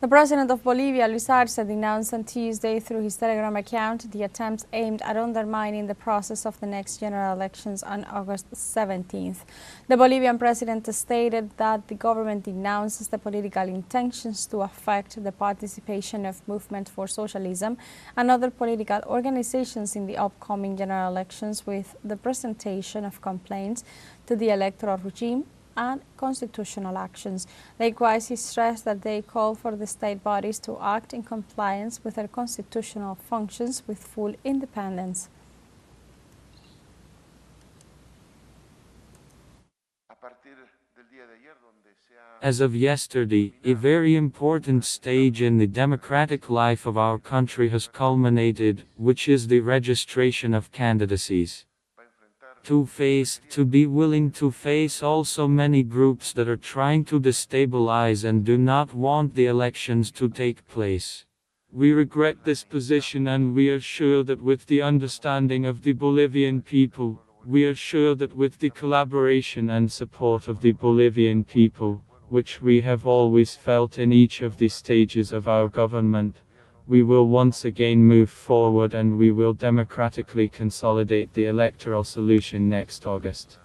The president of Bolivia, Luis Arce, denounced on Tuesday through his Telegram account the attempts aimed at undermining the process of the next general elections on August 17th. The Bolivian president stated that the government denounces the political intentions to affect the participation of Movement for Socialism and other political organizations in the upcoming general elections with the presentation of complaints to the electoral regime and constitutional actions. Likewise, he stressed that they call for the state bodies to act in compliance with their constitutional functions with full independence. As of yesterday, a very important stage in the democratic life of our country has culminated, which is the registration of candidacies. To be willing to face also many groups that are trying to destabilize and do not want the elections to take place. We regret this position and we are sure that with the understanding of the Bolivian people, we are sure that with the collaboration and support of the Bolivian people, which we have always felt in each of the stages of our government, we will once again move forward and we will democratically consolidate the electoral solution next August.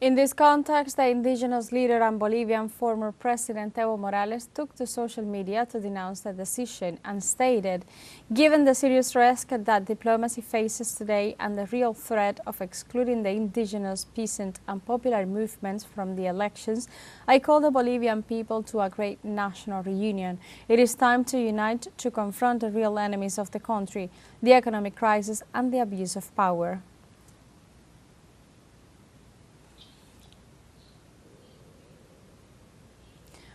In this context, the indigenous leader and Bolivian former President Evo Morales took to social media to denounce the decision and stated, "Given the serious risk that diplomacy faces today and the real threat of excluding the indigenous, peasant and popular movements from the elections, I call the Bolivian people to a great national reunion. It is time to unite to confront the real enemies of the country, the economic crisis and the abuse of power."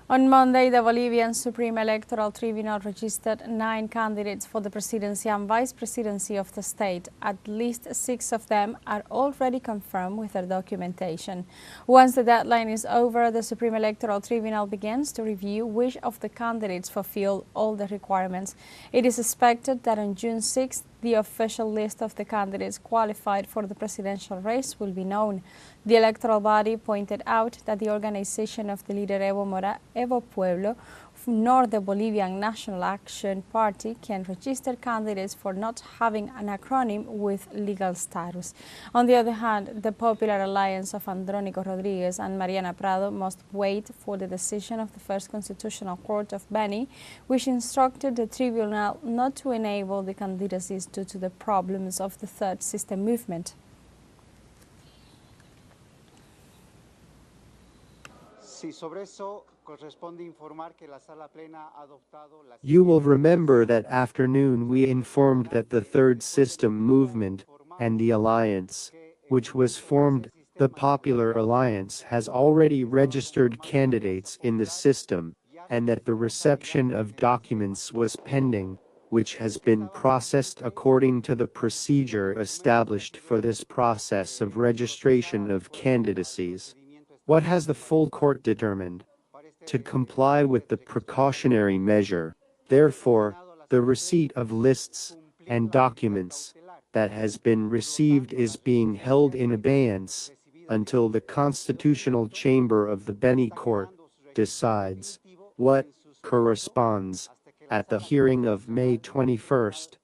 On Monday, the Bolivian Supreme Electoral Tribunal registered 9 candidates for the presidency and vice-presidency of the state. At least 6 of them are already confirmed with their documentation. Once the deadline is over, the Supreme Electoral Tribunal begins to review which of the candidates fulfill all the requirements. It is expected that on June 6th, the official list of the candidates qualified for the presidential race will be known. The electoral body pointed out that the organization of the leader Evo Pueblo, nor the Bolivian National Action Party can register candidates for not having an acronym with legal status. On the other hand, the Popular Alliance of Andrónico Rodríguez and Mariana Prado must wait for the decision of the First Constitutional Court of Beni, which instructed the tribunal not to enable the candidacies due to the problems of the Third System movement. You will remember that afternoon we informed that the Third System movement and the alliance, which was formed, the Popular Alliance, has already registered candidates in the system, and that the reception of documents was pending, which has been processed according to the procedure established for this process of registration of candidacies. What has the full court determined? To comply with the precautionary measure. Therefore, the receipt of lists and documents that has been received is being held in abeyance until the Constitutional Chamber of the Beni Court decides what corresponds at the hearing of May 21st.